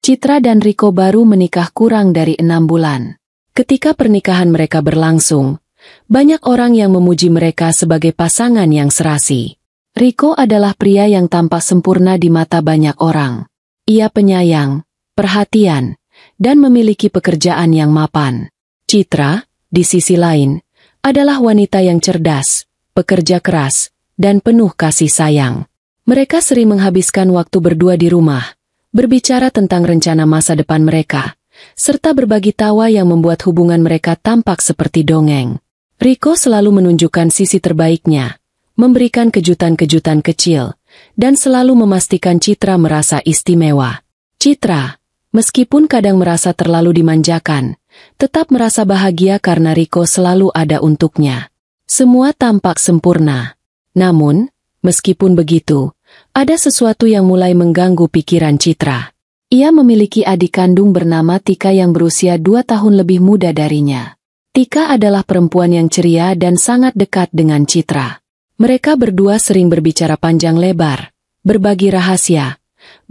Citra dan Riko baru menikah kurang dari 6 bulan. Ketika pernikahan mereka berlangsung, banyak orang yang memuji mereka sebagai pasangan yang serasi. Riko adalah pria yang tampak sempurna di mata banyak orang. Ia penyayang, perhatian, dan memiliki pekerjaan yang mapan. Citra, di sisi lain, adalah wanita yang cerdas, pekerja keras, dan penuh kasih sayang. Mereka sering menghabiskan waktu berdua di rumah, berbicara tentang rencana masa depan mereka, serta berbagi tawa yang membuat hubungan mereka tampak seperti dongeng. Riko selalu menunjukkan sisi terbaiknya, memberikan kejutan-kejutan kecil, dan selalu memastikan Citra merasa istimewa. Citra, meskipun kadang merasa terlalu dimanjakan, tetap merasa bahagia karena Riko selalu ada untuknya. Semua tampak sempurna. Namun, meskipun begitu, ada sesuatu yang mulai mengganggu pikiran Citra. Ia memiliki adik kandung bernama Tika yang berusia 2 tahun lebih muda darinya. Tika adalah perempuan yang ceria dan sangat dekat dengan Citra. Mereka berdua sering berbicara panjang lebar, berbagi rahasia,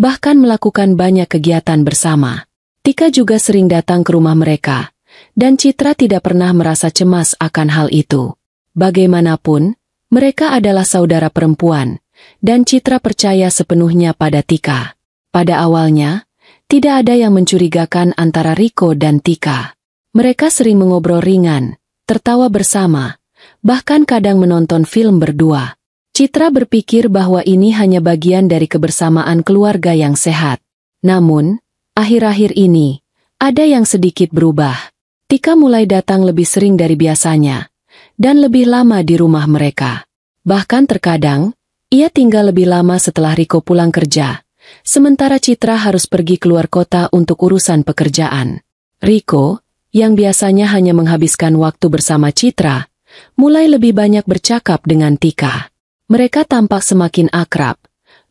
bahkan melakukan banyak kegiatan bersama. Tika juga sering datang ke rumah mereka, dan Citra tidak pernah merasa cemas akan hal itu. Bagaimanapun, mereka adalah saudara perempuan, dan Citra percaya sepenuhnya pada Tika. Pada awalnya, tidak ada yang mencurigakan antara Riko dan Tika. Mereka sering mengobrol ringan, tertawa bersama, bahkan kadang menonton film berdua. Citra berpikir bahwa ini hanya bagian dari kebersamaan keluarga yang sehat. Namun, akhir-akhir ini, ada yang sedikit berubah. Tika mulai datang lebih sering dari biasanya, dan lebih lama di rumah mereka. Bahkan terkadang, ia tinggal lebih lama setelah Riko pulang kerja, sementara Citra harus pergi keluar kota untuk urusan pekerjaan. Riko, yang biasanya hanya menghabiskan waktu bersama Citra, mulai lebih banyak bercakap dengan Tika. Mereka tampak semakin akrab,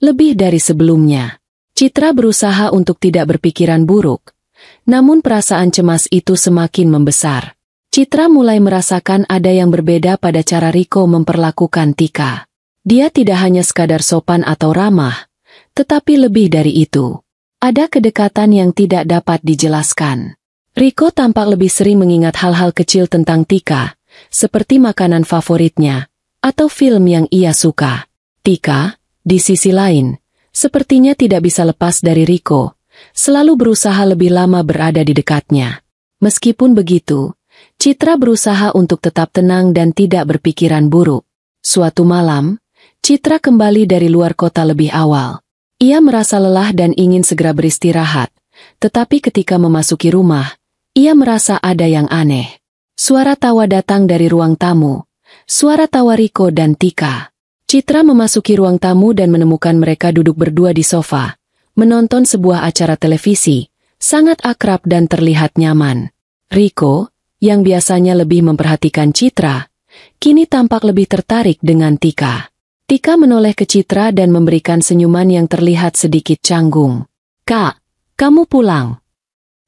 lebih dari sebelumnya. Citra berusaha untuk tidak berpikiran buruk, namun perasaan cemas itu semakin membesar. Citra mulai merasakan ada yang berbeda pada cara Riko memperlakukan Tika. Dia tidak hanya sekadar sopan atau ramah, tetapi lebih dari itu. Ada kedekatan yang tidak dapat dijelaskan. Riko tampak lebih sering mengingat hal-hal kecil tentang Tika, seperti makanan favoritnya, atau film yang ia suka. Tika, di sisi lain, sepertinya tidak bisa lepas dari Riko, selalu berusaha lebih lama berada di dekatnya. Meskipun begitu, Citra berusaha untuk tetap tenang dan tidak berpikiran buruk. Suatu malam, Citra kembali dari luar kota lebih awal. Ia merasa lelah dan ingin segera beristirahat, tetapi ketika memasuki rumah, ia merasa ada yang aneh. Suara tawa datang dari ruang tamu. Suara tawa Riko dan Tika. Citra memasuki ruang tamu dan menemukan mereka duduk berdua di sofa, menonton sebuah acara televisi, sangat akrab dan terlihat nyaman. Riko, yang biasanya lebih memperhatikan Citra, kini tampak lebih tertarik dengan Tika. Tika menoleh ke Citra dan memberikan senyuman yang terlihat sedikit canggung. "Kak, kamu pulang?"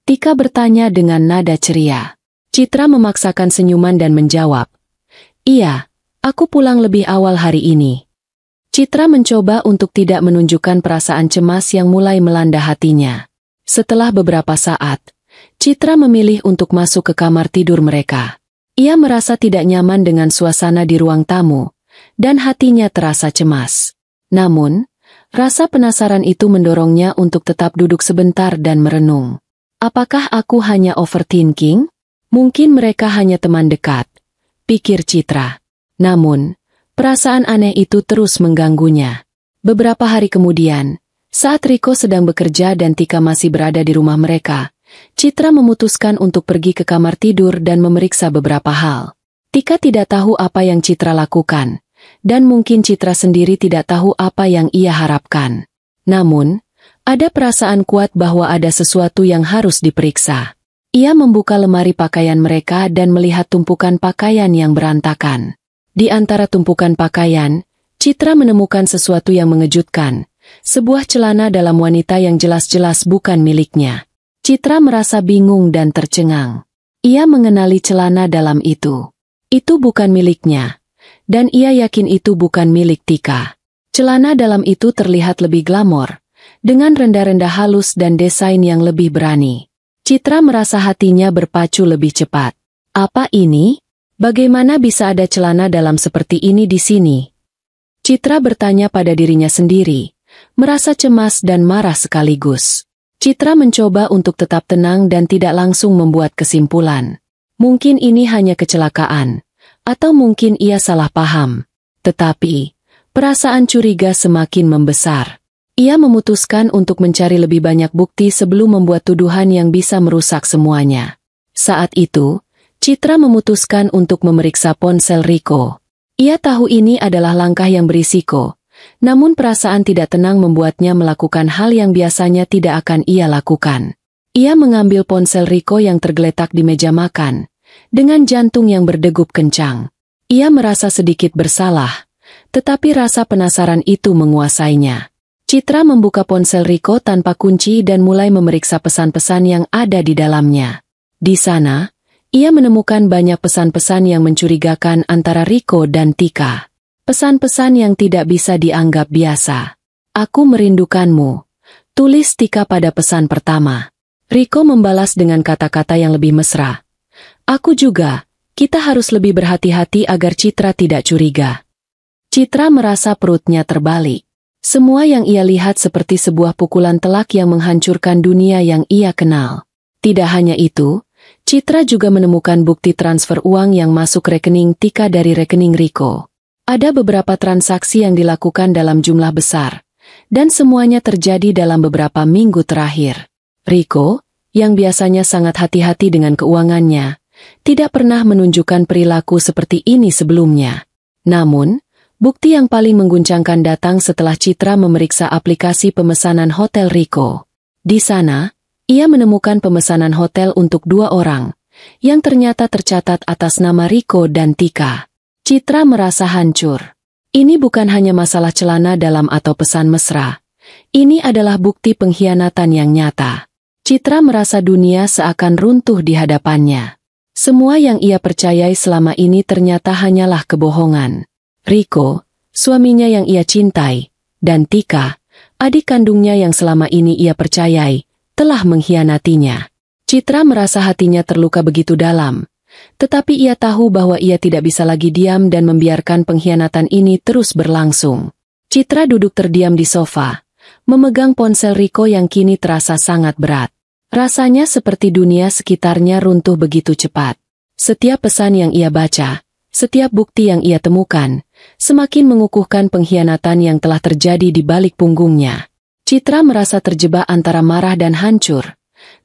Tika bertanya dengan nada ceria. Citra memaksakan senyuman dan menjawab, "Iya, aku pulang lebih awal hari ini." Citra mencoba untuk tidak menunjukkan perasaan cemas yang mulai melanda hatinya. Setelah beberapa saat, Citra memilih untuk masuk ke kamar tidur mereka. Ia merasa tidak nyaman dengan suasana di ruang tamu, dan hatinya terasa cemas. Namun, rasa penasaran itu mendorongnya untuk tetap duduk sebentar dan merenung. Apakah aku hanya overthinking? Mungkin mereka hanya teman dekat, pikir Citra. Namun, perasaan aneh itu terus mengganggunya. Beberapa hari kemudian, saat Riko sedang bekerja dan Tika masih berada di rumah mereka, Citra memutuskan untuk pergi ke kamar tidur dan memeriksa beberapa hal. Tika tidak tahu apa yang Citra lakukan, dan mungkin Citra sendiri tidak tahu apa yang ia harapkan. Namun, ada perasaan kuat bahwa ada sesuatu yang harus diperiksa. Ia membuka lemari pakaian mereka dan melihat tumpukan pakaian yang berantakan. Di antara tumpukan pakaian, Citra menemukan sesuatu yang mengejutkan, sebuah celana dalam wanita yang jelas-jelas bukan miliknya. Citra merasa bingung dan tercengang. Ia mengenali celana dalam itu. Itu bukan miliknya, dan ia yakin itu bukan milik Tika. Celana dalam itu terlihat lebih glamor, dengan rendah-rendah halus dan desain yang lebih berani. Citra merasa hatinya berpacu lebih cepat. Apa ini? Bagaimana bisa ada celana dalam seperti ini di sini? Citra bertanya pada dirinya sendiri, merasa cemas dan marah sekaligus. Citra mencoba untuk tetap tenang dan tidak langsung membuat kesimpulan. Mungkin ini hanya kecelakaan, atau mungkin ia salah paham. Tetapi, perasaan curiga semakin membesar. Ia memutuskan untuk mencari lebih banyak bukti sebelum membuat tuduhan yang bisa merusak semuanya. Saat itu, Citra memutuskan untuk memeriksa ponsel Riko. Ia tahu ini adalah langkah yang berisiko, namun perasaan tidak tenang membuatnya melakukan hal yang biasanya tidak akan ia lakukan. Ia mengambil ponsel Riko yang tergeletak di meja makan, dengan jantung yang berdegup kencang. Ia merasa sedikit bersalah, tetapi rasa penasaran itu menguasainya. Citra membuka ponsel Riko tanpa kunci dan mulai memeriksa pesan-pesan yang ada di dalamnya. Di sana, ia menemukan banyak pesan-pesan yang mencurigakan antara Riko dan Tika. Pesan-pesan yang tidak bisa dianggap biasa. Aku merindukanmu, tulis Tika pada pesan pertama. Riko membalas dengan kata-kata yang lebih mesra. Aku juga, kita harus lebih berhati-hati agar Citra tidak curiga. Citra merasa perutnya terbalik. Semua yang ia lihat seperti sebuah pukulan telak yang menghancurkan dunia yang ia kenal. Tidak hanya itu, Citra juga menemukan bukti transfer uang yang masuk rekening Tika dari rekening Riko. Ada beberapa transaksi yang dilakukan dalam jumlah besar, dan semuanya terjadi dalam beberapa minggu terakhir. Riko, yang biasanya sangat hati-hati dengan keuangannya, tidak pernah menunjukkan perilaku seperti ini sebelumnya. Namun, bukti yang paling mengguncangkan datang setelah Citra memeriksa aplikasi pemesanan hotel Riko. Di sana, ia menemukan pemesanan hotel untuk 2 orang, yang ternyata tercatat atas nama Riko dan Tika. Citra merasa hancur. Ini bukan hanya masalah celana dalam atau pesan mesra. Ini adalah bukti pengkhianatan yang nyata. Citra merasa dunia seakan runtuh di hadapannya. Semua yang ia percayai selama ini ternyata hanyalah kebohongan. Riko, suaminya yang ia cintai, dan Tika, adik kandungnya yang selama ini ia percayai, telah mengkhianatinya. Citra merasa hatinya terluka begitu dalam. Tetapi ia tahu bahwa ia tidak bisa lagi diam dan membiarkan pengkhianatan ini terus berlangsung. Citra duduk terdiam di sofa, memegang ponsel Riko yang kini terasa sangat berat. Rasanya seperti dunia sekitarnya runtuh begitu cepat. Setiap pesan yang ia baca, setiap bukti yang ia temukan, semakin mengukuhkan pengkhianatan yang telah terjadi di balik punggungnya. Citra merasa terjebak antara marah dan hancur.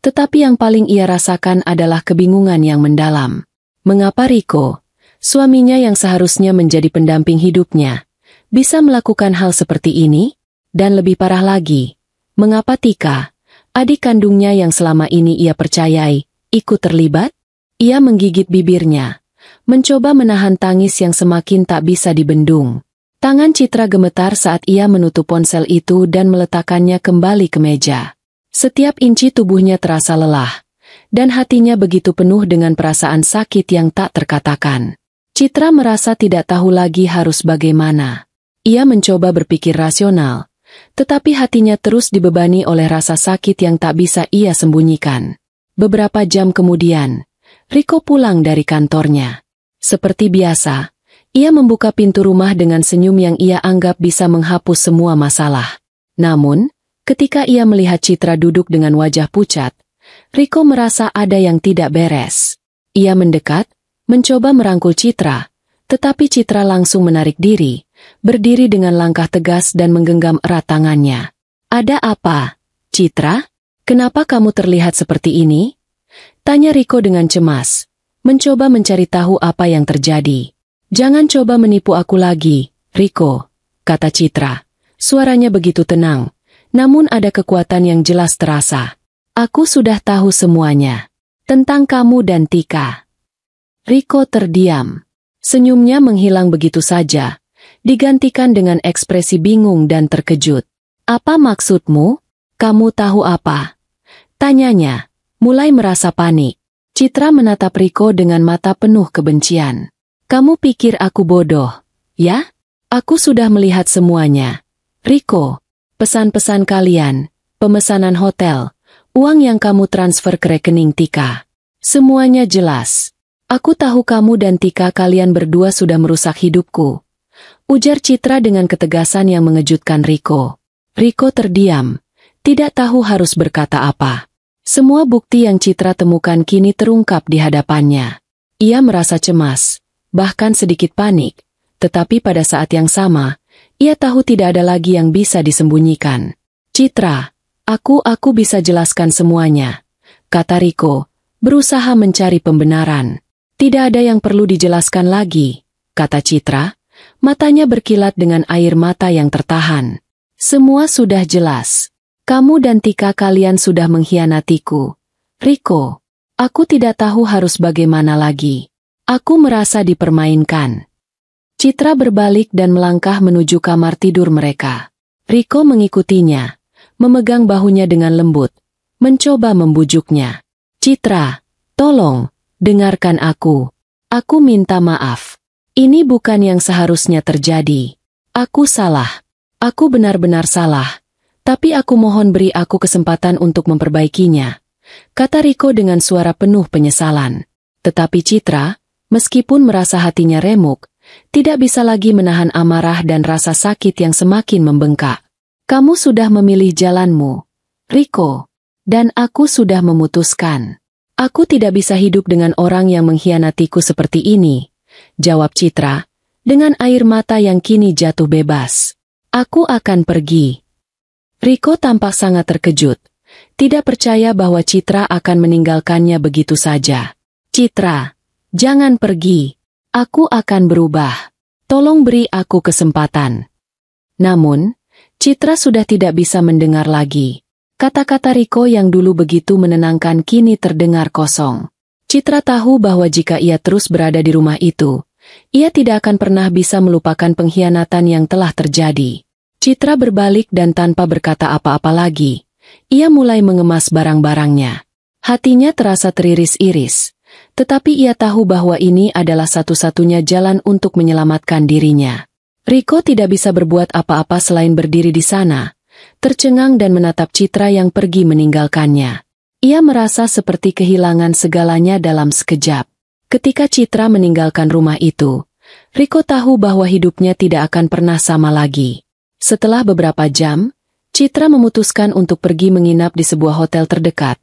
Tetapi yang paling ia rasakan adalah kebingungan yang mendalam. Mengapa Riko, suaminya yang seharusnya menjadi pendamping hidupnya, bisa melakukan hal seperti ini? Dan lebih parah lagi, mengapa Tika, adik kandungnya yang selama ini ia percayai, ikut terlibat? Ia menggigit bibirnya, mencoba menahan tangis yang semakin tak bisa dibendung. Tangan Citra gemetar saat ia menutup ponsel itu dan meletakkannya kembali ke meja. Setiap inci tubuhnya terasa lelah, dan hatinya begitu penuh dengan perasaan sakit yang tak terkatakan. Citra merasa tidak tahu lagi harus bagaimana. Ia mencoba berpikir rasional, tetapi hatinya terus dibebani oleh rasa sakit yang tak bisa ia sembunyikan. Beberapa jam kemudian, Riko pulang dari kantornya. Seperti biasa, ia membuka pintu rumah dengan senyum yang ia anggap bisa menghapus semua masalah. Namun, ketika ia melihat Citra duduk dengan wajah pucat, Riko merasa ada yang tidak beres. Ia mendekat, mencoba merangkul Citra, tetapi Citra langsung menarik diri, berdiri dengan langkah tegas dan menggenggam erat tangannya. Ada apa, Citra? Kenapa kamu terlihat seperti ini? Tanya Riko dengan cemas, mencoba mencari tahu apa yang terjadi. Jangan coba menipu aku lagi, Riko, kata Citra. Suaranya begitu tenang. Namun ada kekuatan yang jelas terasa. Aku sudah tahu semuanya. Tentang kamu dan Tika. Riko terdiam. Senyumnya menghilang begitu saja, digantikan dengan ekspresi bingung dan terkejut. Apa maksudmu? Kamu tahu apa? Tanyanya, mulai merasa panik. Citra menatap Riko dengan mata penuh kebencian. Kamu pikir aku bodoh, ya? Aku sudah melihat semuanya. Riko, pesan-pesan kalian, pemesanan hotel, uang yang kamu transfer ke rekening Tika. Semuanya jelas. Aku tahu kamu dan Tika kalian berdua sudah merusak hidupku. Ujar Citra dengan ketegasan yang mengejutkan Riko. Riko terdiam, tidak tahu harus berkata apa. Semua bukti yang Citra temukan kini terungkap di hadapannya. Ia merasa cemas, bahkan sedikit panik, tetapi pada saat yang sama, ia tahu tidak ada lagi yang bisa disembunyikan. Citra, aku bisa jelaskan semuanya, kata Riko, berusaha mencari pembenaran. Tidak ada yang perlu dijelaskan lagi, kata Citra, matanya berkilat dengan air mata yang tertahan. Semua sudah jelas. Kamu dan Tika kalian sudah mengkhianatiku. Riko, aku tidak tahu harus bagaimana lagi. Aku merasa dipermainkan. Citra berbalik dan melangkah menuju kamar tidur mereka. Riko mengikutinya, memegang bahunya dengan lembut, mencoba membujuknya. Citra, tolong, dengarkan aku. Aku minta maaf. Ini bukan yang seharusnya terjadi. Aku salah. Aku benar-benar salah. Tapi aku mohon beri aku kesempatan untuk memperbaikinya, kata Riko dengan suara penuh penyesalan. Tetapi Citra, meskipun merasa hatinya remuk, tidak bisa lagi menahan amarah dan rasa sakit yang semakin membengkak. Kamu sudah memilih jalanmu, Riko, dan aku sudah memutuskan. Aku tidak bisa hidup dengan orang yang mengkhianatiku seperti ini, jawab Citra, dengan air mata yang kini jatuh bebas. Aku akan pergi. Riko tampak sangat terkejut, tidak percaya bahwa Citra akan meninggalkannya begitu saja. Citra, jangan pergi. Aku akan berubah. Tolong beri aku kesempatan. Namun, Citra sudah tidak bisa mendengar lagi. Kata-kata Riko yang dulu begitu menenangkan kini terdengar kosong. Citra tahu bahwa jika ia terus berada di rumah itu, ia tidak akan pernah bisa melupakan pengkhianatan yang telah terjadi. Citra berbalik dan tanpa berkata apa-apa lagi, ia mulai mengemas barang-barangnya. Hatinya terasa teriris-iris, tetapi ia tahu bahwa ini adalah satu-satunya jalan untuk menyelamatkan dirinya. Riko tidak bisa berbuat apa-apa selain berdiri di sana, tercengang dan menatap Citra yang pergi meninggalkannya. Ia merasa seperti kehilangan segalanya dalam sekejap. Ketika Citra meninggalkan rumah itu, Riko tahu bahwa hidupnya tidak akan pernah sama lagi. Setelah beberapa jam, Citra memutuskan untuk pergi menginap di sebuah hotel terdekat,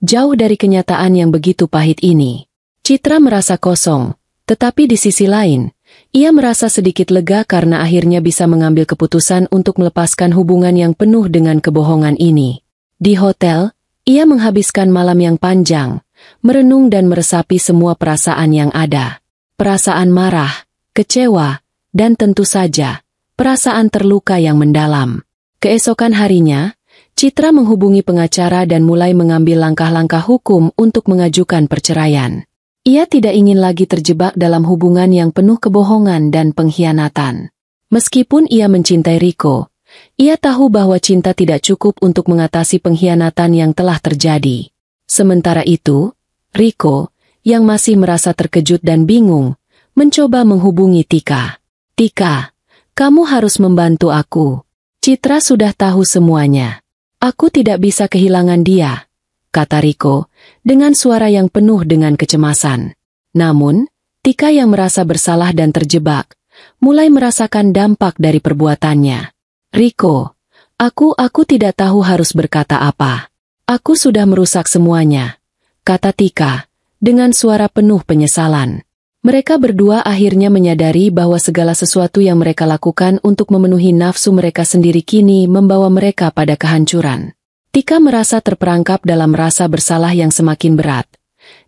jauh dari kenyataan yang begitu pahit ini. Citra merasa kosong, tetapi di sisi lain, ia merasa sedikit lega karena akhirnya bisa mengambil keputusan untuk melepaskan hubungan yang penuh dengan kebohongan ini. Di hotel, ia menghabiskan malam yang panjang, merenung dan meresapi semua perasaan yang ada. Perasaan marah, kecewa, dan tentu saja, perasaan terluka yang mendalam. Keesokan harinya, Citra menghubungi pengacara dan mulai mengambil langkah-langkah hukum untuk mengajukan perceraian. Ia tidak ingin lagi terjebak dalam hubungan yang penuh kebohongan dan pengkhianatan. Meskipun ia mencintai Riko, ia tahu bahwa cinta tidak cukup untuk mengatasi pengkhianatan yang telah terjadi. Sementara itu, Riko, yang masih merasa terkejut dan bingung, mencoba menghubungi Tika. Tika, kamu harus membantu aku. Citra sudah tahu semuanya. Aku tidak bisa kehilangan dia, kata Riko, dengan suara yang penuh dengan kecemasan. Namun, Tika yang merasa bersalah dan terjebak, mulai merasakan dampak dari perbuatannya. Riko, aku tidak tahu harus berkata apa. Aku sudah merusak semuanya, kata Tika, dengan suara penuh penyesalan. Mereka berdua akhirnya menyadari bahwa segala sesuatu yang mereka lakukan untuk memenuhi nafsu mereka sendiri kini membawa mereka pada kehancuran. Tika merasa terperangkap dalam rasa bersalah yang semakin berat,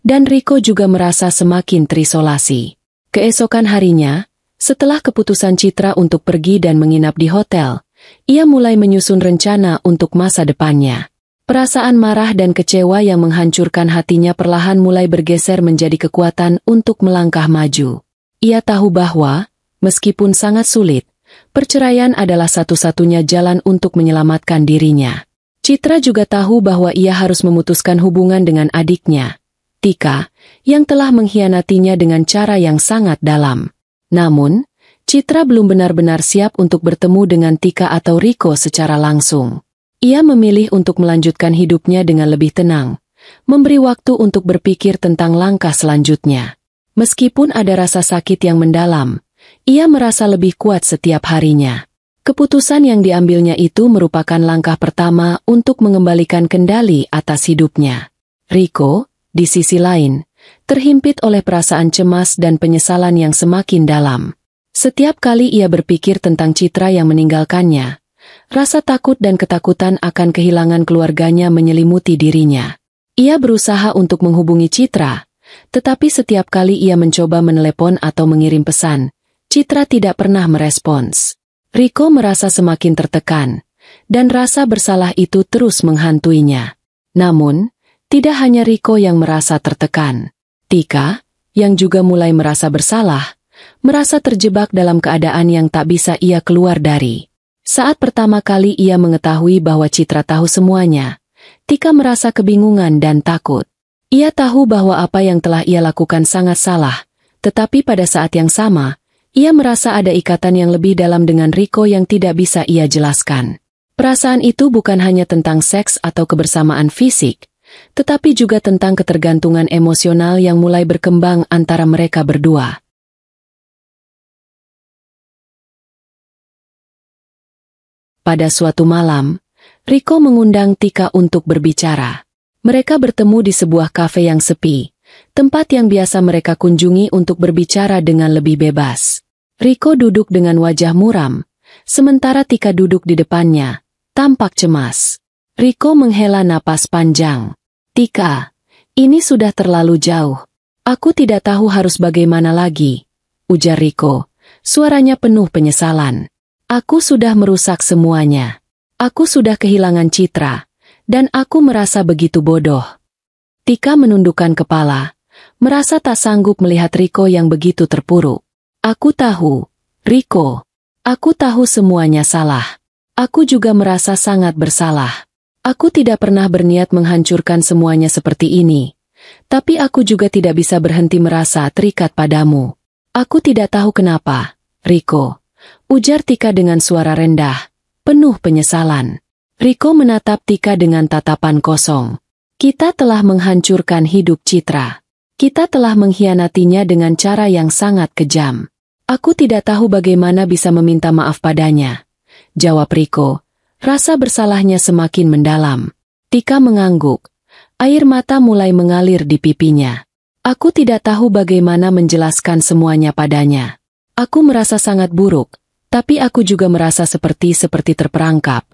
dan Riko juga merasa semakin terisolasi. Keesokan harinya, setelah keputusan Citra untuk pergi dan menginap di hotel, ia mulai menyusun rencana untuk masa depannya. Perasaan marah dan kecewa yang menghancurkan hatinya perlahan mulai bergeser menjadi kekuatan untuk melangkah maju. Ia tahu bahwa, meskipun sangat sulit, perceraian adalah satu-satunya jalan untuk menyelamatkan dirinya. Citra juga tahu bahwa ia harus memutuskan hubungan dengan adiknya, Tika, yang telah mengkhianatinya dengan cara yang sangat dalam. Namun, Citra belum benar-benar siap untuk bertemu dengan Tika atau Riko secara langsung. Ia memilih untuk melanjutkan hidupnya dengan lebih tenang, memberi waktu untuk berpikir tentang langkah selanjutnya. Meskipun ada rasa sakit yang mendalam, ia merasa lebih kuat setiap harinya. Keputusan yang diambilnya itu merupakan langkah pertama untuk mengembalikan kendali atas hidupnya. Riko, di sisi lain, terhimpit oleh perasaan cemas dan penyesalan yang semakin dalam. Setiap kali ia berpikir tentang Citra yang meninggalkannya, rasa takut dan ketakutan akan kehilangan keluarganya menyelimuti dirinya. Ia berusaha untuk menghubungi Citra, tetapi setiap kali ia mencoba menelepon atau mengirim pesan, Citra tidak pernah merespons. Riko merasa semakin tertekan, dan rasa bersalah itu terus menghantuinya. Namun, tidak hanya Riko yang merasa tertekan. Tika, yang juga mulai merasa bersalah, merasa terjebak dalam keadaan yang tak bisa ia keluar dari. Saat pertama kali ia mengetahui bahwa Citra tahu semuanya, Tika merasa kebingungan dan takut. Ia tahu bahwa apa yang telah ia lakukan sangat salah, tetapi pada saat yang sama, ia merasa ada ikatan yang lebih dalam dengan Riko yang tidak bisa ia jelaskan. Perasaan itu bukan hanya tentang seks atau kebersamaan fisik, tetapi juga tentang ketergantungan emosional yang mulai berkembang antara mereka berdua. Pada suatu malam, Riko mengundang Tika untuk berbicara. Mereka bertemu di sebuah kafe yang sepi, tempat yang biasa mereka kunjungi untuk berbicara dengan lebih bebas. Riko duduk dengan wajah muram, sementara Tika duduk di depannya, tampak cemas. Riko menghela napas panjang. Tika, ini sudah terlalu jauh. Aku tidak tahu harus bagaimana lagi, ujar Riko, suaranya penuh penyesalan. Aku sudah merusak semuanya. Aku sudah kehilangan Citra, dan aku merasa begitu bodoh. Tika menundukkan kepala, merasa tak sanggup melihat Riko yang begitu terpuruk. Aku tahu, Riko. Aku tahu semuanya salah. Aku juga merasa sangat bersalah. Aku tidak pernah berniat menghancurkan semuanya seperti ini. Tapi aku juga tidak bisa berhenti merasa terikat padamu. Aku tidak tahu kenapa, Riko. Ujar Tika dengan suara rendah, penuh penyesalan. Riko menatap Tika dengan tatapan kosong. Kita telah menghancurkan hidup Citra. Kita telah mengkhianatinya dengan cara yang sangat kejam. Aku tidak tahu bagaimana bisa meminta maaf padanya, jawab Riko. Rasa bersalahnya semakin mendalam. Tika mengangguk. Air mata mulai mengalir di pipinya. Aku tidak tahu bagaimana menjelaskan semuanya padanya. Aku merasa sangat buruk. Tapi aku juga merasa seperti terperangkap.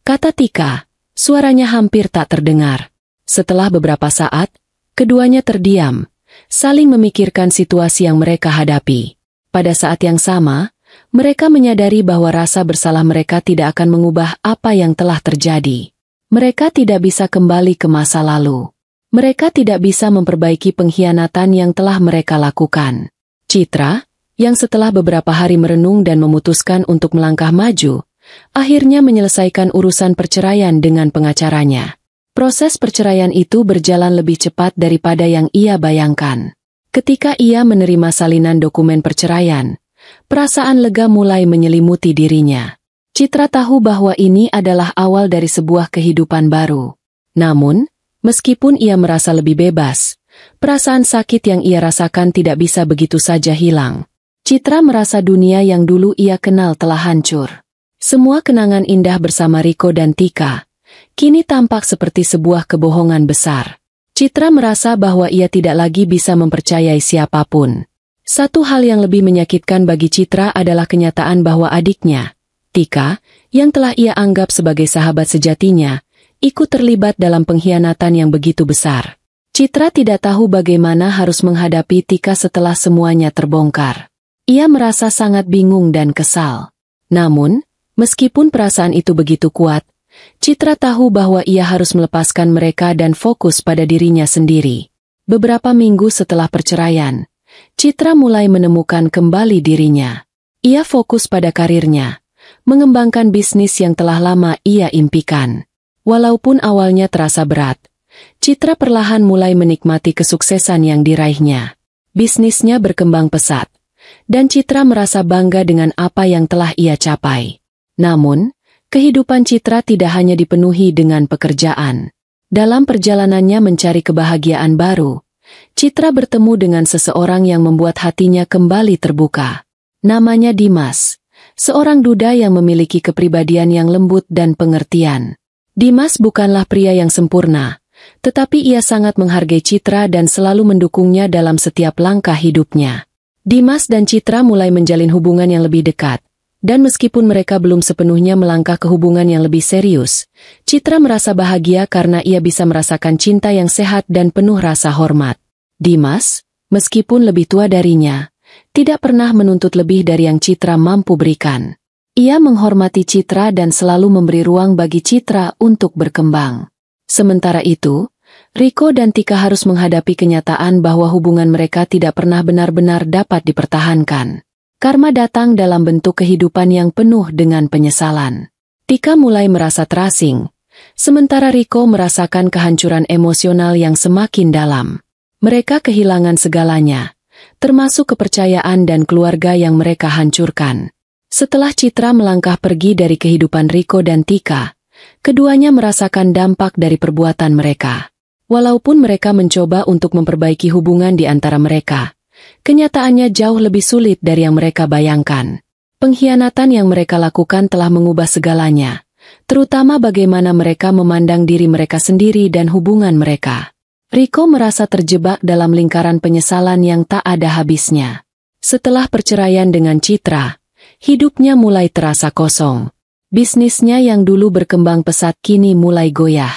Kata Tika, suaranya hampir tak terdengar. Setelah beberapa saat, keduanya terdiam, saling memikirkan situasi yang mereka hadapi. Pada saat yang sama, mereka menyadari bahwa rasa bersalah mereka tidak akan mengubah apa yang telah terjadi. Mereka tidak bisa kembali ke masa lalu. Mereka tidak bisa memperbaiki pengkhianatan yang telah mereka lakukan. Citra, yang setelah beberapa hari merenung dan memutuskan untuk melangkah maju, akhirnya menyelesaikan urusan perceraian dengan pengacaranya. Proses perceraian itu berjalan lebih cepat daripada yang ia bayangkan. Ketika ia menerima salinan dokumen perceraian, perasaan lega mulai menyelimuti dirinya. Citra tahu bahwa ini adalah awal dari sebuah kehidupan baru. Namun, meskipun ia merasa lebih bebas, perasaan sakit yang ia rasakan tidak bisa begitu saja hilang. Citra merasa dunia yang dulu ia kenal telah hancur. Semua kenangan indah bersama Riko dan Tika kini tampak seperti sebuah kebohongan besar. Citra merasa bahwa ia tidak lagi bisa mempercayai siapapun. Satu hal yang lebih menyakitkan bagi Citra adalah kenyataan bahwa adiknya, Tika, yang telah ia anggap sebagai sahabat sejatinya, ikut terlibat dalam pengkhianatan yang begitu besar. Citra tidak tahu bagaimana harus menghadapi Tika setelah semuanya terbongkar. Ia merasa sangat bingung dan kesal. Namun, meskipun perasaan itu begitu kuat, Citra tahu bahwa ia harus melepaskan mereka dan fokus pada dirinya sendiri. Beberapa minggu setelah perceraian, Citra mulai menemukan kembali dirinya. Ia fokus pada karirnya, mengembangkan bisnis yang telah lama ia impikan. Walaupun awalnya terasa berat, Citra perlahan mulai menikmati kesuksesan yang diraihnya. Bisnisnya berkembang pesat, dan Citra merasa bangga dengan apa yang telah ia capai. Namun, kehidupan Citra tidak hanya dipenuhi dengan pekerjaan. Dalam perjalanannya mencari kebahagiaan baru, Citra bertemu dengan seseorang yang membuat hatinya kembali terbuka. Namanya Dimas, seorang duda yang memiliki kepribadian yang lembut dan pengertian. Dimas bukanlah pria yang sempurna, tetapi ia sangat menghargai Citra dan selalu mendukungnya dalam setiap langkah hidupnya. Dimas dan Citra mulai menjalin hubungan yang lebih dekat, dan meskipun mereka belum sepenuhnya melangkah ke hubungan yang lebih serius, Citra merasa bahagia karena ia bisa merasakan cinta yang sehat dan penuh rasa hormat. Dimas, meskipun lebih tua darinya, tidak pernah menuntut lebih dari yang Citra mampu berikan. Ia menghormati Citra dan selalu memberi ruang bagi Citra untuk berkembang. Sementara itu, Riko dan Tika harus menghadapi kenyataan bahwa hubungan mereka tidak pernah benar-benar dapat dipertahankan. Karma datang dalam bentuk kehidupan yang penuh dengan penyesalan. Tika mulai merasa terasing, sementara Riko merasakan kehancuran emosional yang semakin dalam. Mereka kehilangan segalanya, termasuk kepercayaan dan keluarga yang mereka hancurkan. Setelah Citra melangkah pergi dari kehidupan Riko dan Tika, keduanya merasakan dampak dari perbuatan mereka. Walaupun mereka mencoba untuk memperbaiki hubungan di antara mereka, kenyataannya jauh lebih sulit dari yang mereka bayangkan. Pengkhianatan yang mereka lakukan telah mengubah segalanya, terutama bagaimana mereka memandang diri mereka sendiri dan hubungan mereka. Riko merasa terjebak dalam lingkaran penyesalan yang tak ada habisnya. Setelah perceraian dengan Citra, hidupnya mulai terasa kosong. Bisnisnya yang dulu berkembang pesat kini mulai goyah.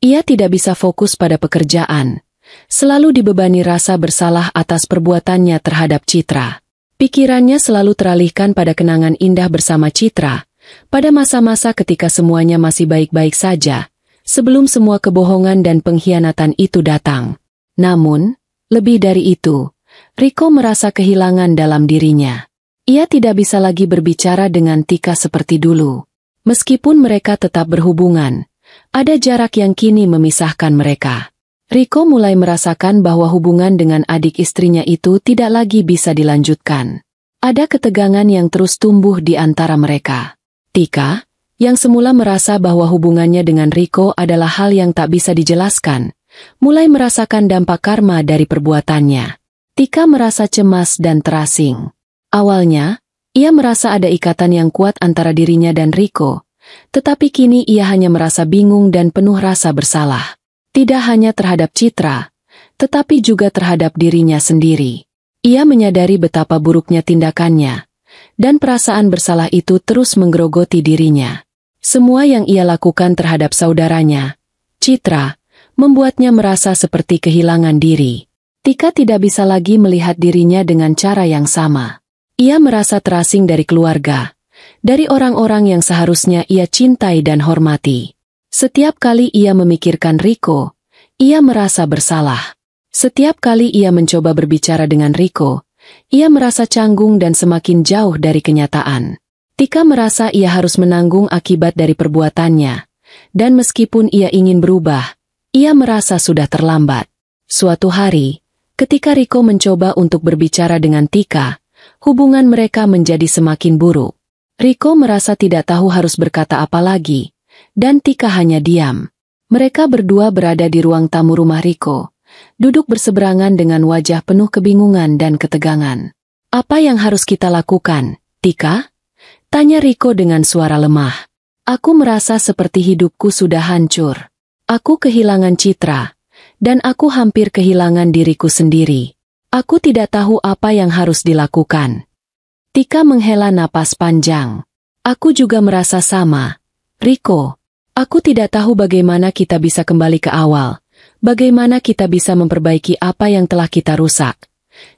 Ia tidak bisa fokus pada pekerjaan, selalu dibebani rasa bersalah atas perbuatannya terhadap Citra. Pikirannya selalu teralihkan pada kenangan indah bersama Citra, pada masa-masa ketika semuanya masih baik-baik saja, sebelum semua kebohongan dan pengkhianatan itu datang. Namun, lebih dari itu, Riko merasa kehilangan dalam dirinya. Ia tidak bisa lagi berbicara dengan Tika seperti dulu. Meskipun mereka tetap berhubungan, ada jarak yang kini memisahkan mereka. Riko mulai merasakan bahwa hubungan dengan adik istrinya itu tidak lagi bisa dilanjutkan. Ada ketegangan yang terus tumbuh di antara mereka. Tika, yang semula merasa bahwa hubungannya dengan Riko adalah hal yang tak bisa dijelaskan, mulai merasakan dampak karma dari perbuatannya. Tika merasa cemas dan terasing. Awalnya, ia merasa ada ikatan yang kuat antara dirinya dan Riko, tetapi kini ia hanya merasa bingung dan penuh rasa bersalah. Tidak hanya terhadap Citra, tetapi juga terhadap dirinya sendiri. Ia menyadari betapa buruknya tindakannya, dan perasaan bersalah itu terus menggerogoti dirinya. Semua yang ia lakukan terhadap saudaranya, Citra, membuatnya merasa seperti kehilangan diri. Tika tidak bisa lagi melihat dirinya dengan cara yang sama. Ia merasa terasing dari keluarga, dari orang-orang yang seharusnya ia cintai dan hormati. Setiap kali ia memikirkan Riko, ia merasa bersalah. Setiap kali ia mencoba berbicara dengan Riko, ia merasa canggung dan semakin jauh dari kenyataan. Tika merasa ia harus menanggung akibat dari perbuatannya, dan meskipun ia ingin berubah, ia merasa sudah terlambat. Suatu hari, ketika Riko mencoba untuk berbicara dengan Tika, hubungan mereka menjadi semakin buruk. Riko merasa tidak tahu harus berkata apa lagi, dan Tika hanya diam. Mereka berdua berada di ruang tamu rumah Riko, duduk berseberangan dengan wajah penuh kebingungan dan ketegangan. "Apa yang harus kita lakukan, Tika?" tanya Riko dengan suara lemah. "Aku merasa seperti hidupku sudah hancur. Aku kehilangan Citra, dan aku hampir kehilangan diriku sendiri. Aku tidak tahu apa yang harus dilakukan." Tika menghela napas panjang. "Aku juga merasa sama, Riko. Aku tidak tahu bagaimana kita bisa kembali ke awal, bagaimana kita bisa memperbaiki apa yang telah kita rusak,"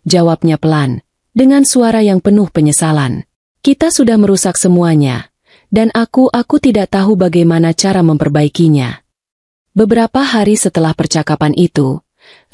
jawabnya pelan, dengan suara yang penuh penyesalan. "Kita sudah merusak semuanya, dan aku tidak tahu bagaimana cara memperbaikinya." Beberapa hari setelah percakapan itu,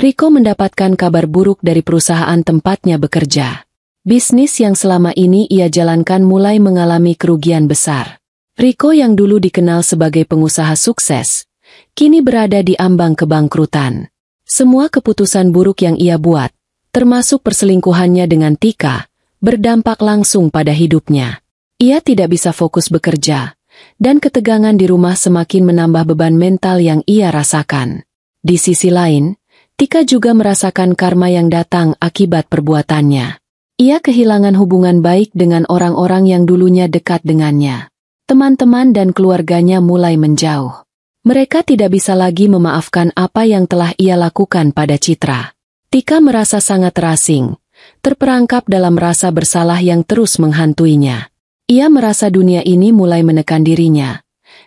Riko mendapatkan kabar buruk dari perusahaan tempatnya bekerja. Bisnis yang selama ini ia jalankan mulai mengalami kerugian besar. Riko yang dulu dikenal sebagai pengusaha sukses, kini berada di ambang kebangkrutan. Semua keputusan buruk yang ia buat, termasuk perselingkuhannya dengan Tika, berdampak langsung pada hidupnya. Ia tidak bisa fokus bekerja, dan ketegangan di rumah semakin menambah beban mental yang ia rasakan. Di sisi lain, Tika juga merasakan karma yang datang akibat perbuatannya. Ia kehilangan hubungan baik dengan orang-orang yang dulunya dekat dengannya. Teman-teman dan keluarganya mulai menjauh. Mereka tidak bisa lagi memaafkan apa yang telah ia lakukan pada Citra. Tika merasa sangat terasing, terperangkap dalam rasa bersalah yang terus menghantuinya. Ia merasa dunia ini mulai menekan dirinya,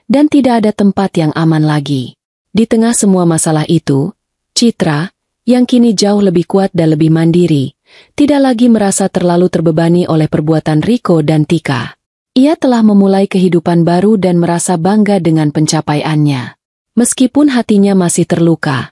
dan tidak ada tempat yang aman lagi. Di tengah semua masalah itu, Citra, yang kini jauh lebih kuat dan lebih mandiri, tidak lagi merasa terlalu terbebani oleh perbuatan Riko dan Tika. Ia telah memulai kehidupan baru dan merasa bangga dengan pencapaiannya. Meskipun hatinya masih terluka,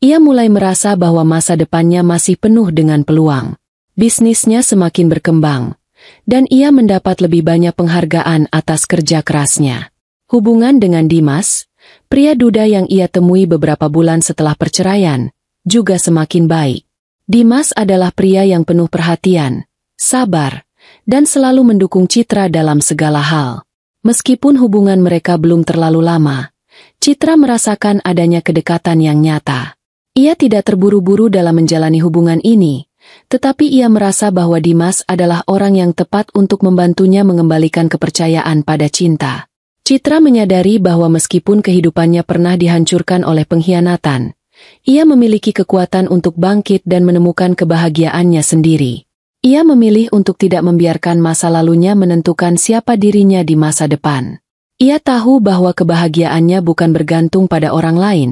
ia mulai merasa bahwa masa depannya masih penuh dengan peluang. Bisnisnya semakin berkembang, dan ia mendapat lebih banyak penghargaan atas kerja kerasnya. Hubungan dengan Dimas, pria duda yang ia temui beberapa bulan setelah perceraian, juga semakin baik. Dimas adalah pria yang penuh perhatian, sabar, dan selalu mendukung Citra dalam segala hal. Meskipun hubungan mereka belum terlalu lama, Citra merasakan adanya kedekatan yang nyata. Ia tidak terburu-buru dalam menjalani hubungan ini, tetapi ia merasa bahwa Dimas adalah orang yang tepat untuk membantunya mengembalikan kepercayaan pada cinta. Citra menyadari bahwa meskipun kehidupannya pernah dihancurkan oleh pengkhianatan, ia memiliki kekuatan untuk bangkit dan menemukan kebahagiaannya sendiri. Ia memilih untuk tidak membiarkan masa lalunya menentukan siapa dirinya di masa depan. Ia tahu bahwa kebahagiaannya bukan bergantung pada orang lain,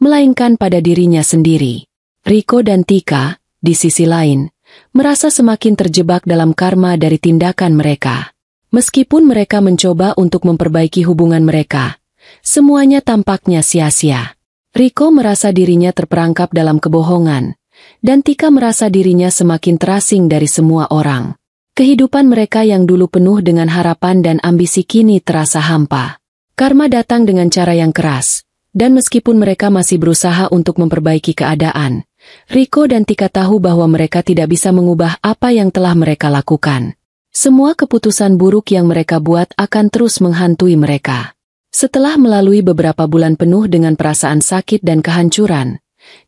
melainkan pada dirinya sendiri. Riko dan Tika, di sisi lain, merasa semakin terjebak dalam karma dari tindakan mereka. Meskipun mereka mencoba untuk memperbaiki hubungan mereka, semuanya tampaknya sia-sia. Riko merasa dirinya terperangkap dalam kebohongan, dan Tika merasa dirinya semakin terasing dari semua orang. Kehidupan mereka yang dulu penuh dengan harapan dan ambisi kini terasa hampa. Karma datang dengan cara yang keras, dan meskipun mereka masih berusaha untuk memperbaiki keadaan, Riko dan Tika tahu bahwa mereka tidak bisa mengubah apa yang telah mereka lakukan. Semua keputusan buruk yang mereka buat akan terus menghantui mereka. Setelah melalui beberapa bulan penuh dengan perasaan sakit dan kehancuran,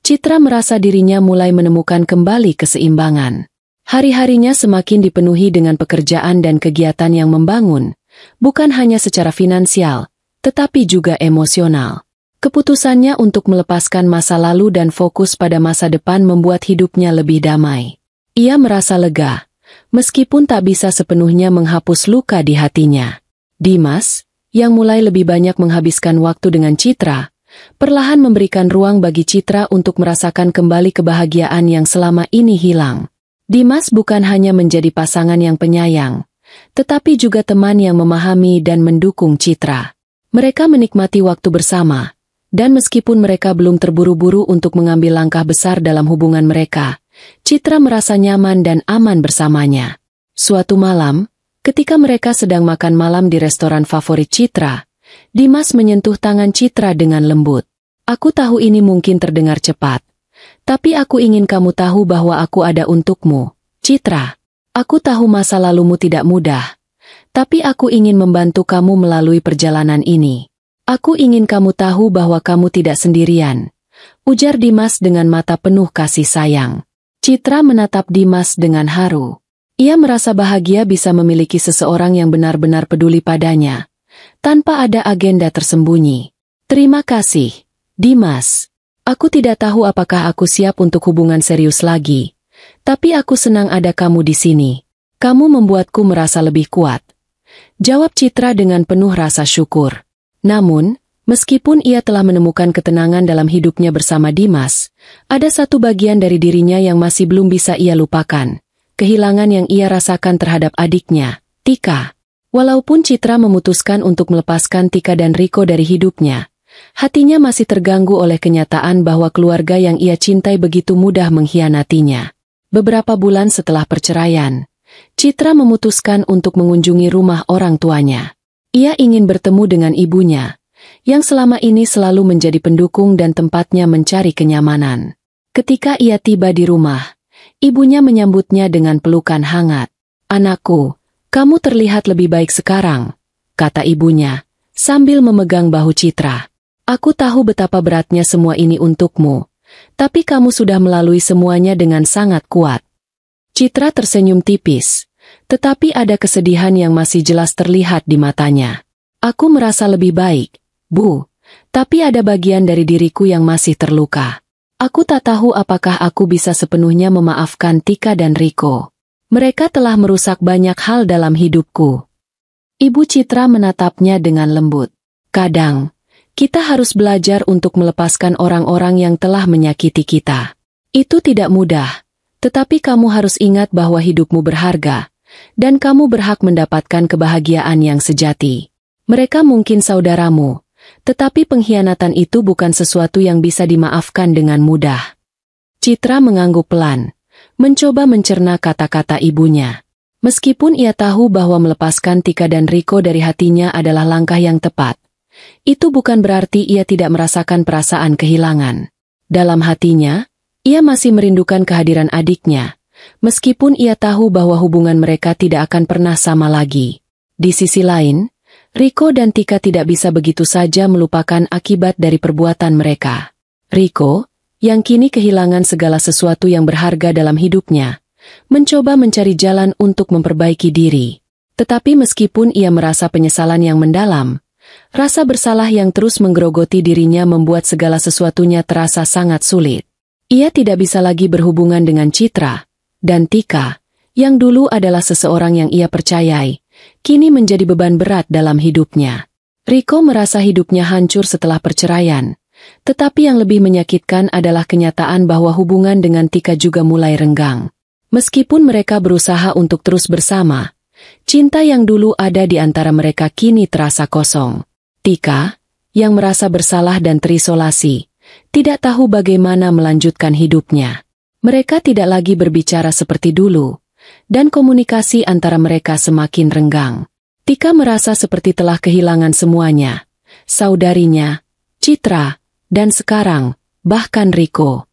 Citra merasa dirinya mulai menemukan kembali keseimbangan. Hari-harinya semakin dipenuhi dengan pekerjaan dan kegiatan yang membangun, bukan hanya secara finansial, tetapi juga emosional. Keputusannya untuk melepaskan masa lalu dan fokus pada masa depan membuat hidupnya lebih damai. Ia merasa lega, meskipun tak bisa sepenuhnya menghapus luka di hatinya. Dimas, yang mulai lebih banyak menghabiskan waktu dengan Citra, perlahan memberikan ruang bagi Citra untuk merasakan kembali kebahagiaan yang selama ini hilang. Dimas bukan hanya menjadi pasangan yang penyayang, tetapi juga teman yang memahami dan mendukung Citra. Mereka menikmati waktu bersama, dan meskipun mereka belum terburu-buru untuk mengambil langkah besar dalam hubungan mereka, Citra merasa nyaman dan aman bersamanya. Suatu malam, ketika mereka sedang makan malam di restoran favorit Citra, Dimas menyentuh tangan Citra dengan lembut. "Aku tahu ini mungkin terdengar cepat, tapi aku ingin kamu tahu bahwa aku ada untukmu, Citra. Aku tahu masa lalumu tidak mudah, tapi aku ingin membantu kamu melalui perjalanan ini. Aku ingin kamu tahu bahwa kamu tidak sendirian," ujar Dimas dengan mata penuh kasih sayang. Citra menatap Dimas dengan haru. Ia merasa bahagia bisa memiliki seseorang yang benar-benar peduli padanya, tanpa ada agenda tersembunyi. "Terima kasih, Dimas. Aku tidak tahu apakah aku siap untuk hubungan serius lagi, tapi aku senang ada kamu di sini. Kamu membuatku merasa lebih kuat," jawab Citra dengan penuh rasa syukur. Namun, meskipun ia telah menemukan ketenangan dalam hidupnya bersama Dimas, ada satu bagian dari dirinya yang masih belum bisa ia lupakan. Kehilangan yang ia rasakan terhadap adiknya, Tika. Walaupun Citra memutuskan untuk melepaskan Tika dan Riko dari hidupnya, hatinya masih terganggu oleh kenyataan bahwa keluarga yang ia cintai begitu mudah mengkhianatinya. Beberapa bulan setelah perceraian, Citra memutuskan untuk mengunjungi rumah orang tuanya. Ia ingin bertemu dengan ibunya, yang selama ini selalu menjadi pendukung dan tempatnya mencari kenyamanan. Ketika ia tiba di rumah, ibunya menyambutnya dengan pelukan hangat. "Anakku, kamu terlihat lebih baik sekarang," kata ibunya, sambil memegang bahu Citra. "Aku tahu betapa beratnya semua ini untukmu, tapi kamu sudah melalui semuanya dengan sangat kuat." Citra tersenyum tipis, tetapi ada kesedihan yang masih jelas terlihat di matanya. "Aku merasa lebih baik, Bu, tapi ada bagian dari diriku yang masih terluka. Aku tak tahu apakah aku bisa sepenuhnya memaafkan Tika dan Riko. Mereka telah merusak banyak hal dalam hidupku." Ibu Citra menatapnya dengan lembut. "Kadang, kita harus belajar untuk melepaskan orang-orang yang telah menyakiti kita. Itu tidak mudah, tetapi kamu harus ingat bahwa hidupmu berharga, dan kamu berhak mendapatkan kebahagiaan yang sejati. Mereka mungkin saudaramu, tetapi pengkhianatan itu bukan sesuatu yang bisa dimaafkan dengan mudah." Citra mengangguk pelan, mencoba mencerna kata-kata ibunya. Meskipun ia tahu bahwa melepaskan Tika dan Riko dari hatinya adalah langkah yang tepat, itu bukan berarti ia tidak merasakan perasaan kehilangan. Dalam hatinya, ia masih merindukan kehadiran adiknya, meskipun ia tahu bahwa hubungan mereka tidak akan pernah sama lagi. Di sisi lain, Riko dan Tika tidak bisa begitu saja melupakan akibat dari perbuatan mereka. Riko, yang kini kehilangan segala sesuatu yang berharga dalam hidupnya, mencoba mencari jalan untuk memperbaiki diri. Tetapi meskipun ia merasa penyesalan yang mendalam, rasa bersalah yang terus menggerogoti dirinya membuat segala sesuatunya terasa sangat sulit. Ia tidak bisa lagi berhubungan dengan Citra dan Tika, yang dulu adalah seseorang yang ia percayai, kini menjadi beban berat dalam hidupnya. Riko merasa hidupnya hancur setelah perceraian, tetapi yang lebih menyakitkan adalah kenyataan bahwa hubungan dengan Tika juga mulai renggang. Meskipun mereka berusaha untuk terus bersama, cinta yang dulu ada di antara mereka kini terasa kosong. Tika, yang merasa bersalah dan terisolasi, tidak tahu bagaimana melanjutkan hidupnya. Mereka tidak lagi berbicara seperti dulu, dan komunikasi antara mereka semakin renggang. Tika merasa seperti telah kehilangan semuanya, saudarinya, Citra, dan sekarang, bahkan Riko.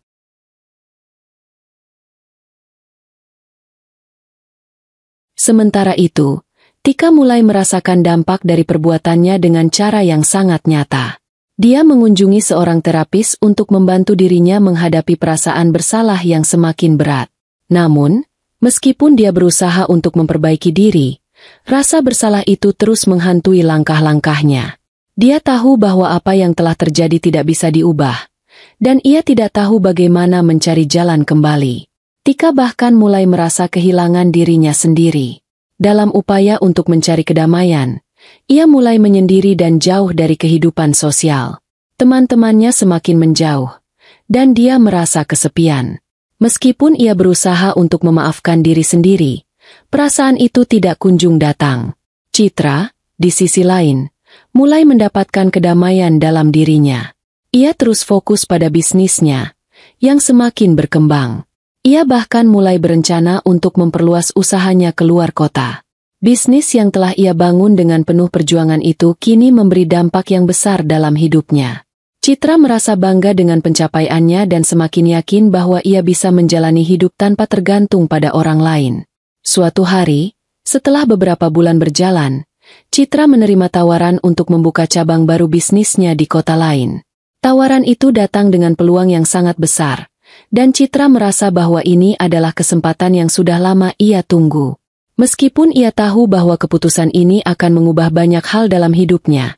Sementara itu, Tika mulai merasakan dampak dari perbuatannya dengan cara yang sangat nyata. Dia mengunjungi seorang terapis untuk membantu dirinya menghadapi perasaan bersalah yang semakin berat. Namun, meskipun dia berusaha untuk memperbaiki diri, rasa bersalah itu terus menghantui langkah-langkahnya. Dia tahu bahwa apa yang telah terjadi tidak bisa diubah, dan ia tidak tahu bagaimana mencari jalan kembali. Tika bahkan mulai merasa kehilangan dirinya sendiri. Dalam upaya untuk mencari kedamaian, ia mulai menyendiri dan jauh dari kehidupan sosial. Teman-temannya semakin menjauh, dan dia merasa kesepian. Meskipun ia berusaha untuk memaafkan diri sendiri, perasaan itu tidak kunjung datang. Citra, di sisi lain, mulai mendapatkan kedamaian dalam dirinya. Ia terus fokus pada bisnisnya, yang semakin berkembang. Ia bahkan mulai berencana untuk memperluas usahanya keluar kota. Bisnis yang telah ia bangun dengan penuh perjuangan itu kini memberi dampak yang besar dalam hidupnya. Citra merasa bangga dengan pencapaiannya dan semakin yakin bahwa ia bisa menjalani hidup tanpa tergantung pada orang lain. Suatu hari, setelah beberapa bulan berjalan, Citra menerima tawaran untuk membuka cabang baru bisnisnya di kota lain. Tawaran itu datang dengan peluang yang sangat besar, dan Citra merasa bahwa ini adalah kesempatan yang sudah lama ia tunggu. Meskipun ia tahu bahwa keputusan ini akan mengubah banyak hal dalam hidupnya,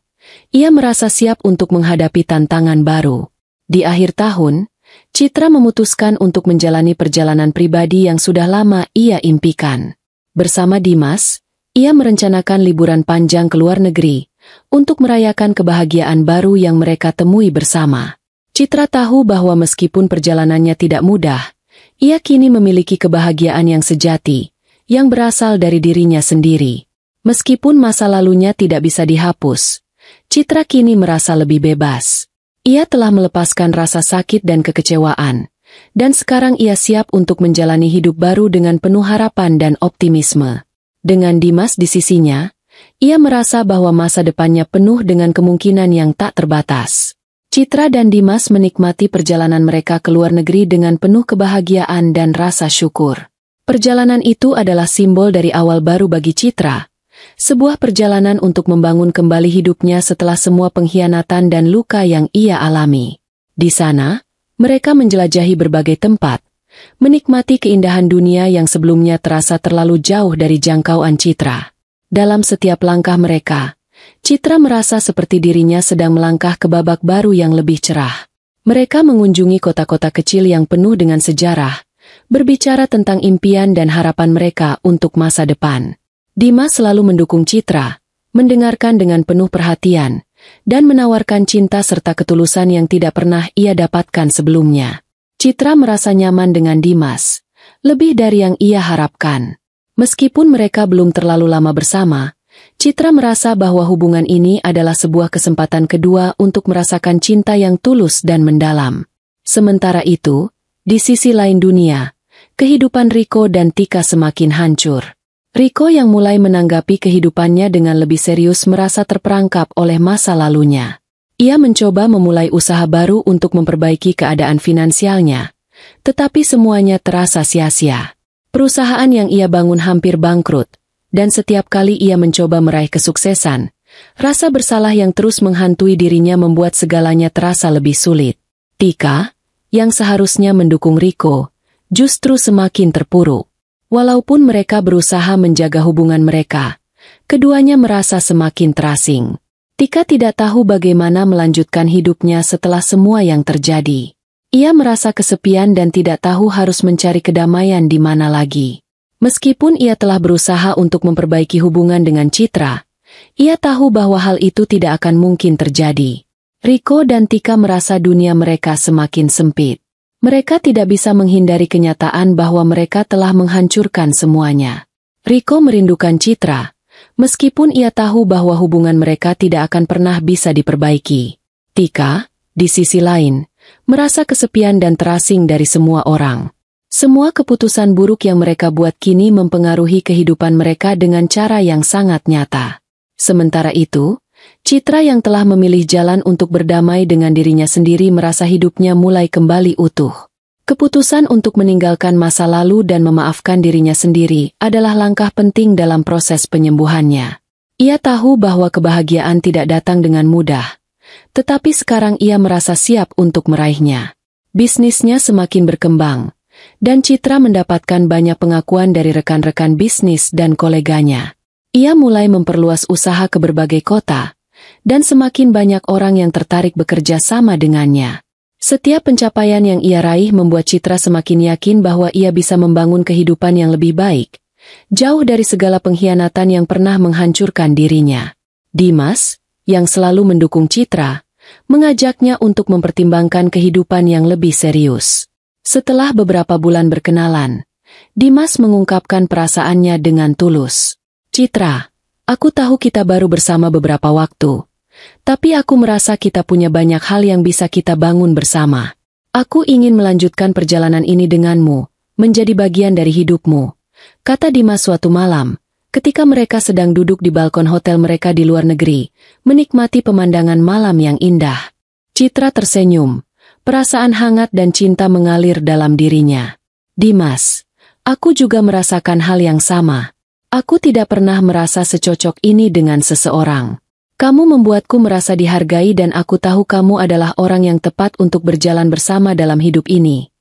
ia merasa siap untuk menghadapi tantangan baru. Di akhir tahun, Citra memutuskan untuk menjalani perjalanan pribadi yang sudah lama ia impikan. Bersama Dimas, ia merencanakan liburan panjang ke luar negeri untuk merayakan kebahagiaan baru yang mereka temui bersama. Citra tahu bahwa meskipun perjalanannya tidak mudah, ia kini memiliki kebahagiaan yang sejati, yang berasal dari dirinya sendiri. Meskipun masa lalunya tidak bisa dihapus, Citra kini merasa lebih bebas. Ia telah melepaskan rasa sakit dan kekecewaan, dan sekarang ia siap untuk menjalani hidup baru dengan penuh harapan dan optimisme. Dengan Dimas di sisinya, ia merasa bahwa masa depannya penuh dengan kemungkinan yang tak terbatas. Citra dan Dimas menikmati perjalanan mereka ke luar negeri dengan penuh kebahagiaan dan rasa syukur. Perjalanan itu adalah simbol dari awal baru bagi Citra, sebuah perjalanan untuk membangun kembali hidupnya setelah semua pengkhianatan dan luka yang ia alami. Di sana, mereka menjelajahi berbagai tempat, menikmati keindahan dunia yang sebelumnya terasa terlalu jauh dari jangkauan Citra. Dalam setiap langkah mereka, Citra merasa seperti dirinya sedang melangkah ke babak baru yang lebih cerah. Mereka mengunjungi kota-kota kecil yang penuh dengan sejarah, berbicara tentang impian dan harapan mereka untuk masa depan. Dimas selalu mendukung Citra, mendengarkan dengan penuh perhatian, dan menawarkan cinta serta ketulusan yang tidak pernah ia dapatkan sebelumnya. Citra merasa nyaman dengan Dimas, lebih dari yang ia harapkan. Meskipun mereka belum terlalu lama bersama, Citra merasa bahwa hubungan ini adalah sebuah kesempatan kedua untuk merasakan cinta yang tulus dan mendalam. Sementara itu, di sisi lain dunia, kehidupan Riko dan Tika semakin hancur. Riko yang mulai menanggapi kehidupannya dengan lebih serius merasa terperangkap oleh masa lalunya. Ia mencoba memulai usaha baru untuk memperbaiki keadaan finansialnya, tetapi semuanya terasa sia-sia. Perusahaan yang ia bangun hampir bangkrut, dan setiap kali ia mencoba meraih kesuksesan, rasa bersalah yang terus menghantui dirinya membuat segalanya terasa lebih sulit. Tika, yang seharusnya mendukung Riko, justru semakin terpuruk. Walaupun mereka berusaha menjaga hubungan mereka, keduanya merasa semakin terasing. Tika tidak tahu bagaimana melanjutkan hidupnya setelah semua yang terjadi. Ia merasa kesepian dan tidak tahu harus mencari kedamaian di mana lagi. Meskipun ia telah berusaha untuk memperbaiki hubungan dengan Citra, ia tahu bahwa hal itu tidak akan mungkin terjadi. Riko dan Tika merasa dunia mereka semakin sempit. Mereka tidak bisa menghindari kenyataan bahwa mereka telah menghancurkan semuanya. Riko merindukan Citra, meskipun ia tahu bahwa hubungan mereka tidak akan pernah bisa diperbaiki. Tika, di sisi lain, merasa kesepian dan terasing dari semua orang. Semua keputusan buruk yang mereka buat kini mempengaruhi kehidupan mereka dengan cara yang sangat nyata. Sementara itu, Citra yang telah memilih jalan untuk berdamai dengan dirinya sendiri merasa hidupnya mulai kembali utuh. Keputusan untuk meninggalkan masa lalu dan memaafkan dirinya sendiri adalah langkah penting dalam proses penyembuhannya. Ia tahu bahwa kebahagiaan tidak datang dengan mudah, tetapi sekarang ia merasa siap untuk meraihnya. Bisnisnya semakin berkembang, dan Citra mendapatkan banyak pengakuan dari rekan-rekan bisnis dan koleganya. Ia mulai memperluas usaha ke berbagai kota, dan semakin banyak orang yang tertarik bekerja sama dengannya. Setiap pencapaian yang ia raih membuat Citra semakin yakin bahwa ia bisa membangun kehidupan yang lebih baik, jauh dari segala pengkhianatan yang pernah menghancurkan dirinya. Dimas, yang selalu mendukung Citra, mengajaknya untuk mempertimbangkan kehidupan yang lebih serius. Setelah beberapa bulan berkenalan, Dimas mengungkapkan perasaannya dengan tulus. Citra, aku tahu kita baru bersama beberapa waktu, tapi aku merasa kita punya banyak hal yang bisa kita bangun bersama. Aku ingin melanjutkan perjalanan ini denganmu, menjadi bagian dari hidupmu, kata Dimas suatu malam, ketika mereka sedang duduk di balkon hotel mereka di luar negeri, menikmati pemandangan malam yang indah. Citra tersenyum, perasaan hangat dan cinta mengalir dalam dirinya. Dimas, aku juga merasakan hal yang sama. Aku tidak pernah merasa secocok ini dengan seseorang. Kamu membuatku merasa dihargai dan aku tahu kamu adalah orang yang tepat untuk berjalan bersama dalam hidup ini.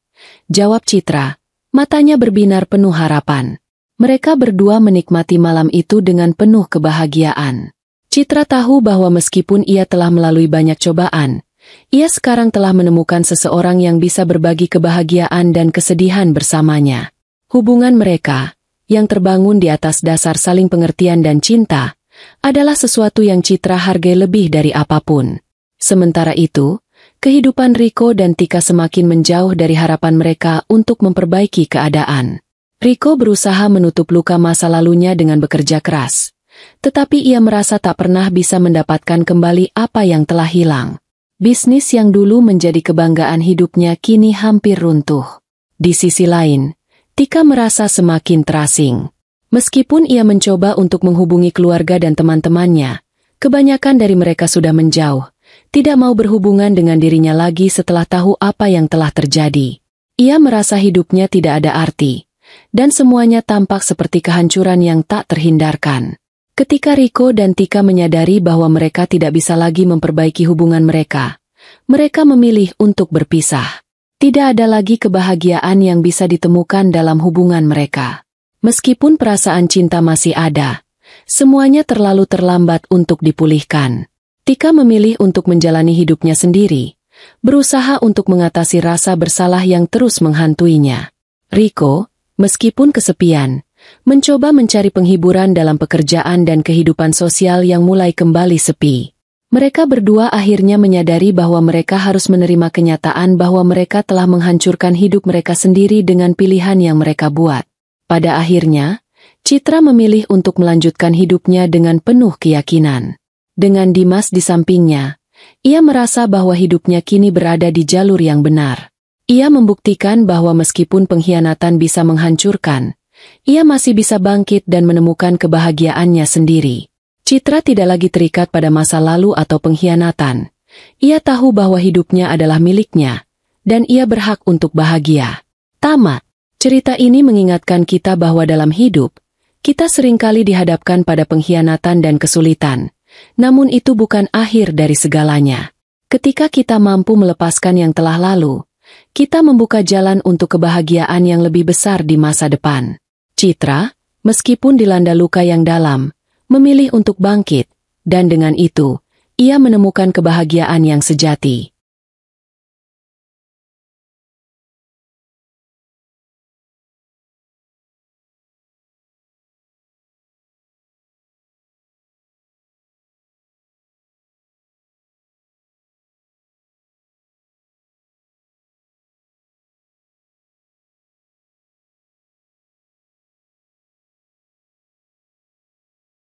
Jawab Citra, matanya berbinar penuh harapan. Mereka berdua menikmati malam itu dengan penuh kebahagiaan. Citra tahu bahwa meskipun ia telah melalui banyak cobaan, ia sekarang telah menemukan seseorang yang bisa berbagi kebahagiaan dan kesedihan bersamanya. Hubungan mereka, yang terbangun di atas dasar saling pengertian dan cinta, adalah sesuatu yang Citra hargai lebih dari apapun. Sementara itu, kehidupan Riko dan Tika semakin menjauh dari harapan mereka untuk memperbaiki keadaan. Riko berusaha menutup luka masa lalunya dengan bekerja keras, tetapi ia merasa tak pernah bisa mendapatkan kembali apa yang telah hilang. Bisnis yang dulu menjadi kebanggaan hidupnya kini hampir runtuh. Di sisi lain, Tika merasa semakin terasing. Meskipun ia mencoba untuk menghubungi keluarga dan teman-temannya, kebanyakan dari mereka sudah menjauh, tidak mau berhubungan dengan dirinya lagi setelah tahu apa yang telah terjadi. Ia merasa hidupnya tidak ada arti, dan semuanya tampak seperti kehancuran yang tak terhindarkan. Ketika Riko dan Tika menyadari bahwa mereka tidak bisa lagi memperbaiki hubungan mereka memilih untuk berpisah. Tidak ada lagi kebahagiaan yang bisa ditemukan dalam hubungan mereka. Meskipun perasaan cinta masih ada, semuanya terlalu terlambat untuk dipulihkan. Tika memilih untuk menjalani hidupnya sendiri, berusaha untuk mengatasi rasa bersalah yang terus menghantuinya. Riko, meskipun kesepian, mencoba mencari penghiburan dalam pekerjaan dan kehidupan sosial yang mulai kembali sepi. Mereka berdua akhirnya menyadari bahwa mereka harus menerima kenyataan bahwa mereka telah menghancurkan hidup mereka sendiri dengan pilihan yang mereka buat. Pada akhirnya, Citra memilih untuk melanjutkan hidupnya dengan penuh keyakinan. Dengan Dimas di sampingnya, ia merasa bahwa hidupnya kini berada di jalur yang benar. Ia membuktikan bahwa meskipun pengkhianatan bisa menghancurkan, ia masih bisa bangkit dan menemukan kebahagiaannya sendiri. Citra tidak lagi terikat pada masa lalu atau pengkhianatan. Ia tahu bahwa hidupnya adalah miliknya, dan ia berhak untuk bahagia. Tamat. Cerita ini mengingatkan kita bahwa dalam hidup, kita seringkali dihadapkan pada pengkhianatan dan kesulitan. Namun itu bukan akhir dari segalanya. Ketika kita mampu melepaskan yang telah lalu, kita membuka jalan untuk kebahagiaan yang lebih besar di masa depan. Citra, meskipun dilanda luka yang dalam, memilih untuk bangkit, dan dengan itu, ia menemukan kebahagiaan yang sejati.